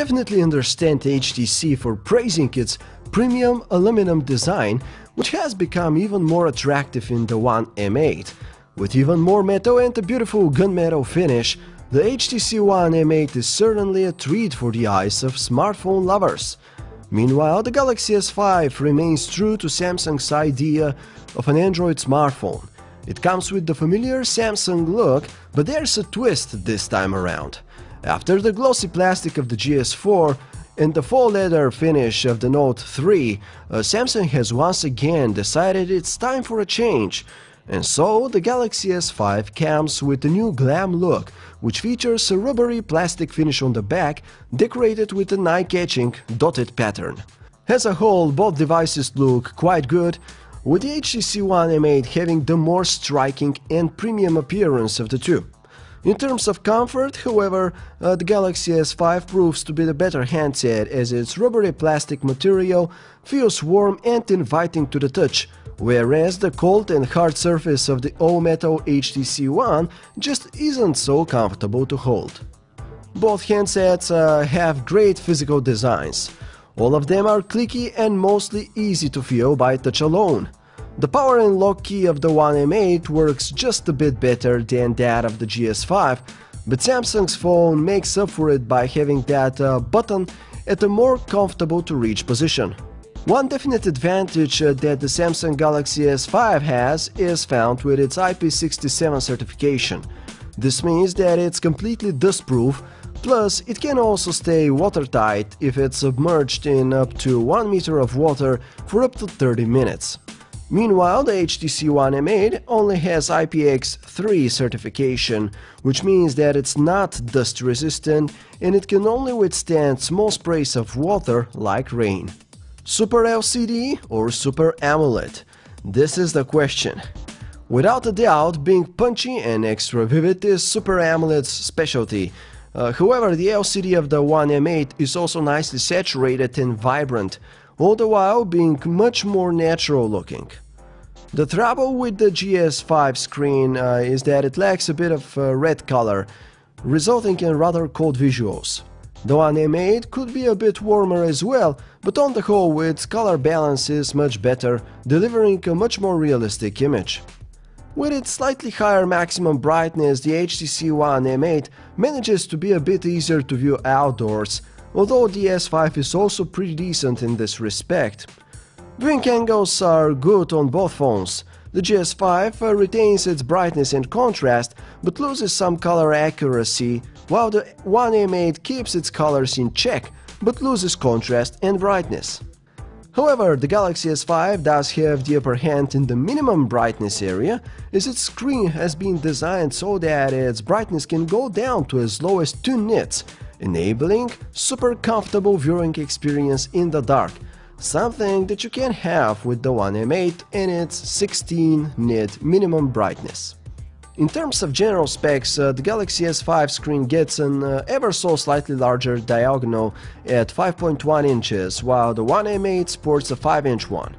definitely understand HTC for praising its premium aluminum design, which has become even more attractive in the One M8. With even more metal and a beautiful gunmetal finish, the HTC One M8 is certainly a treat for the eyes of smartphone lovers. Meanwhile, the Galaxy S5 remains true to Samsung's idea of an Android smartphone. It comes with the familiar Samsung look, but there's a twist this time around. After the glossy plastic of the GS4 and the faux leather finish of the Note 3, Samsung has once again decided it's time for a change. And so, the Galaxy S5 comes with a new glam look, which features a rubbery plastic finish on the back, decorated with an eye-catching dotted pattern. As a whole, both devices look quite good, with the HTC One M8 having the more striking and premium appearance of the two. In terms of comfort, however, the Galaxy S5 proves to be the better handset, as its rubbery plastic material feels warm and inviting to the touch, whereas the cold and hard surface of the all-metal HTC One just isn't so comfortable to hold. Both handsets have great physical designs. All of them are clicky and mostly easy to feel by touch alone. The power and lock key of the One M8 works just a bit better than that of the GS5, but Samsung's phone makes up for it by having that button at a more comfortable to reach position. One definite advantage that the Samsung Galaxy S5 has is found with its IP67 certification. This means that it's completely dust-proof, plus it can also stay watertight if it's submerged in up to 1 meter of water for up to 30 minutes. Meanwhile, the HTC One M8 only has IPX3 certification, which means that it's not dust resistant and it can only withstand small sprays of water like rain. Super LCD or Super AMOLED? This is the question. Without a doubt, being punchy and extra vivid is Super AMOLED's specialty. However, the LCD of the One M8 is also nicely saturated and vibrant, all the while being much more natural looking. The trouble with the GS5 screen is that it lacks a bit of red color, resulting in rather cold visuals. The One M8 could be a bit warmer as well, but on the whole its color balance is much better, delivering a much more realistic image. With its slightly higher maximum brightness, the HTC One M8 manages to be a bit easier to view outdoors, although the S5 is also pretty decent in this respect. Viewing angles are good on both phones. The GS5 retains its brightness and contrast, but loses some color accuracy, while the One M8 keeps its colors in check, but loses contrast and brightness. However, the Galaxy S5 does have the upper hand in the minimum brightness area, as its screen has been designed so that its brightness can go down to as low as 2 nits, enabling super comfortable viewing experience in the dark, something that you can have with the One M8 and its 16 nit minimum brightness. In terms of general specs, the Galaxy S5 screen gets an ever so slightly larger diagonal at 5.1 inches, while the One M8 sports a 5-inch one.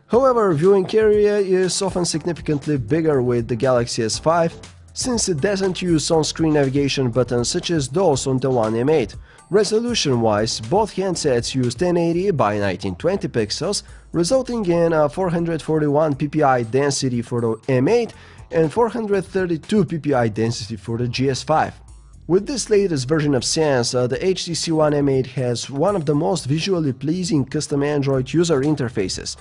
However, viewing area is often significantly bigger with the Galaxy S5, since it doesn't use on-screen navigation buttons such as those on the One M8. Resolution-wise, both handsets use 1080 by 1920 pixels, resulting in a 441 ppi density for the M8 and 432 ppi density for the GS5. With this latest version of Sans, the HTC One M8 has one of the most visually pleasing custom Android user interfaces.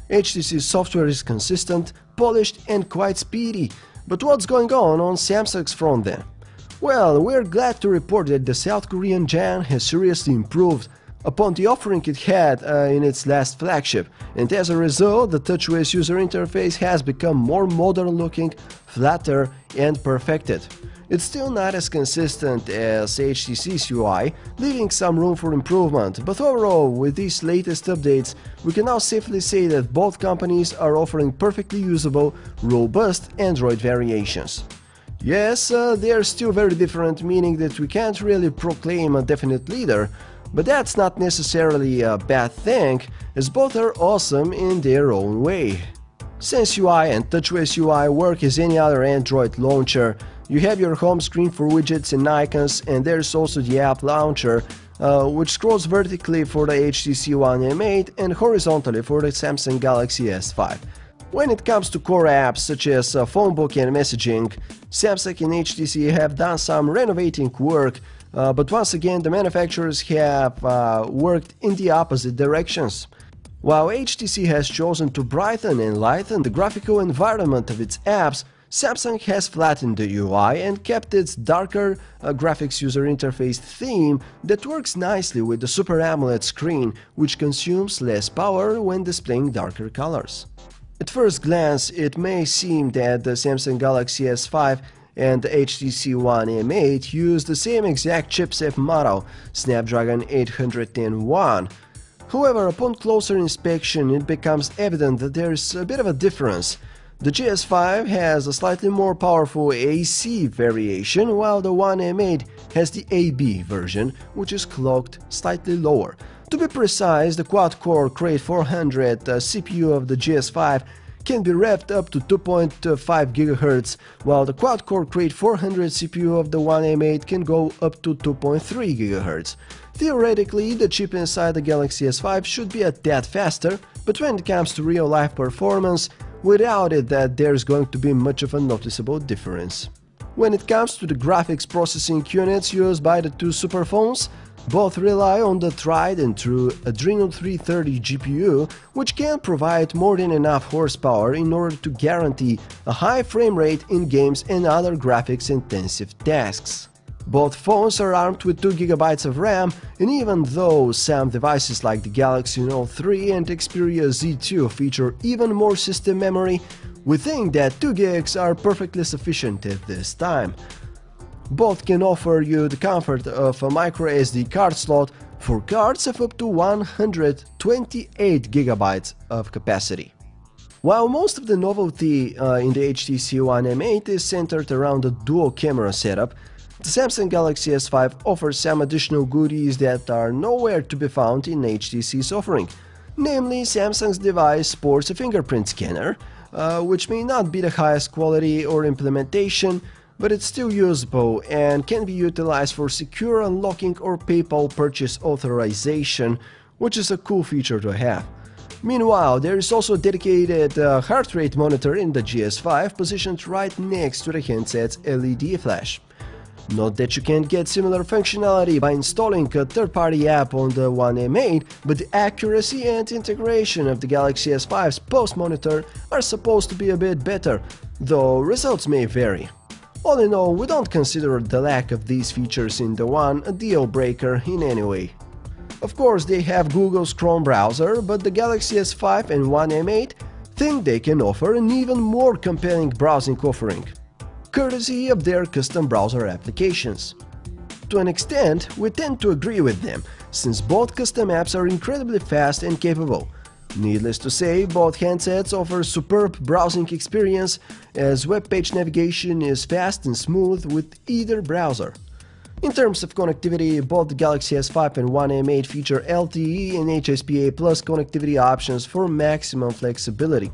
HTC software is consistent, polished and quite speedy. But what's going on Samsung's front then? Well, we're glad to report that the South Korean giant has seriously improved upon the offering it had in its last flagship, and as a result, the TouchWiz user interface has become more modern-looking, flatter, and perfected. It's still not as consistent as HTC's UI, leaving some room for improvement, but overall, with these latest updates, we can now safely say that both companies are offering perfectly usable, robust Android variations. Yes, they are still very different, meaning that we can't really proclaim a definite leader, but that's not necessarily a bad thing, as both are awesome in their own way. Sense UI and TouchWiz UI work as any other Android launcher. You have your home screen for widgets and icons, and there's also the app launcher, which scrolls vertically for the HTC One M8 and horizontally for the Samsung Galaxy S5. When it comes to core apps such as phonebook and messaging, Samsung and HTC have done some renovating work, but once again the manufacturers have worked in the opposite directions. While HTC has chosen to brighten and lighten the graphical environment of its apps, Samsung has flattened the UI and kept its darker graphics user interface theme that works nicely with the Super AMOLED screen, which consumes less power when displaying darker colors. At first glance, it may seem that the Samsung Galaxy S5 and the HTC One M8 use the same exact chipset model, Snapdragon 810. However, upon closer inspection, it becomes evident that there is a bit of a difference. The GS5 has a slightly more powerful AC variation, while the One M8 has the AB version, which is clocked slightly lower. To be precise, the quad-core Crate 400 CPU of the GS5 can be revved up to 2.5 GHz, while the quad-core Crate 400 CPU of the One M8 can go up to 2.3 GHz. Theoretically, the chip inside the Galaxy S5 should be a tad faster, but when it comes to real-life performance, we doubt it that there's going to be much of a noticeable difference. When it comes to the graphics processing units used by the two superphones, both rely on the tried and true Adreno 330 GPU, which can provide more than enough horsepower in order to guarantee a high frame rate in games and other graphics-intensive tasks. Both phones are armed with 2 GB of RAM, and even though some devices like the Galaxy Note 3 and Xperia Z2 feature even more system memory, we think that 2 GB are perfectly sufficient at this time. Both can offer you the comfort of a microSD card slot for cards of up to 128 GB of capacity. While most of the novelty in the HTC One M8 is centered around a dual camera setup, the Samsung Galaxy S5 offers some additional goodies that are nowhere to be found in HTC's offering. Namely, Samsung's device sports a fingerprint scanner, which may not be the highest quality or implementation, but it's still usable and can be utilized for secure unlocking or PayPal purchase authorization, which is a cool feature to have. Meanwhile, there is also a dedicated heart rate monitor in the GS5 positioned right next to the handset's LED flash. Not that you can't get similar functionality by installing a third-party app on the One M8, but the accuracy and integration of the Galaxy S5's pulse monitor are supposed to be a bit better, though results may vary. All in all, we don't consider the lack of these features in the One a deal breaker in any way. Of course, they have Google's Chrome browser, but the Galaxy S5 and One M8 think they can offer an even more compelling browsing offering, courtesy of their custom browser applications. To an extent, we tend to agree with them, since both custom apps are incredibly fast and capable. Needless to say, both handsets offer superb browsing experience, as web page navigation is fast and smooth with either browser. In terms of connectivity, both the Galaxy S5 and One M8 feature LTE and HSPA+ connectivity options for maximum flexibility.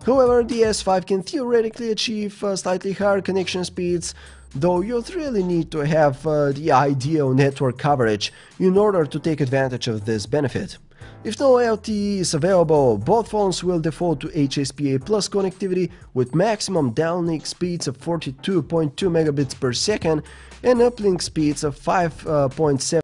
However, the S5 can theoretically achieve slightly higher connection speeds, though you'd really need to have the ideal network coverage in order to take advantage of this benefit. If no LTE is available, both phones will default to HSPA+ connectivity with maximum downlink speeds of 42.2 megabits per second and uplink speeds of 5.7